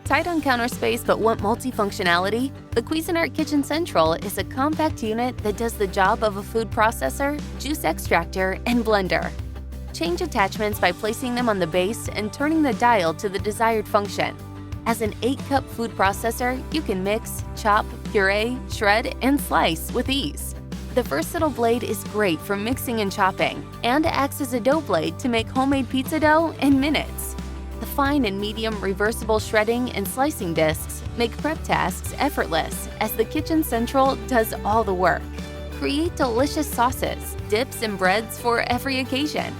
Tight on counter space but want multifunctionality? The Cuisinart Kitchen Central is a compact unit that does the job of a food processor, juice extractor, and blender. Change attachments by placing them on the base and turning the dial to the desired function. As an 8-cup food processor, you can mix, chop, puree, shred, and slice with ease. The versatile blade is great for mixing and chopping, and acts as a dough blade to make homemade pizza dough in minutes. The fine and medium reversible shredding and slicing discs make prep tasks effortless, as the Kitchen Central does all the work. Create delicious sauces, dips, and breads for every occasion.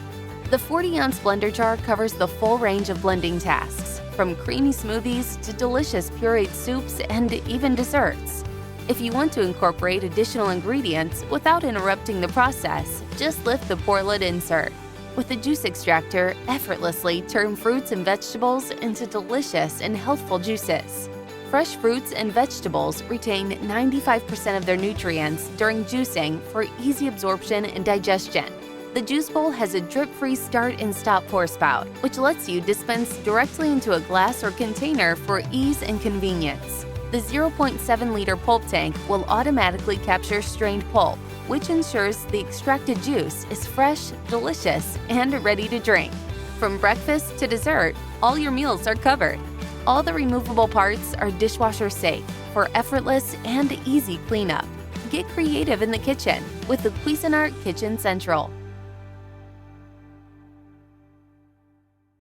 The 40-ounce blender jar covers the full range of blending tasks, from creamy smoothies to delicious pureed soups and even desserts. If you want to incorporate additional ingredients without interrupting the process, just lift the pour lid insert. With the juice extractor, effortlessly turn fruits and vegetables into delicious and healthful juices. Fresh fruits and vegetables retain 95% of their nutrients during juicing for easy absorption and digestion. The juice bowl has a drip-free start and stop pour spout, which lets you dispense directly into a glass or container for ease and convenience. The 0.7-liter pulp tank will automatically capture strained pulp, which ensures the extracted juice is fresh, delicious, and ready to drink. From breakfast to dessert, all your meals are covered. All the removable parts are dishwasher safe for effortless and easy cleanup. Get creative in the kitchen with the Cuisinart Kitchen Central.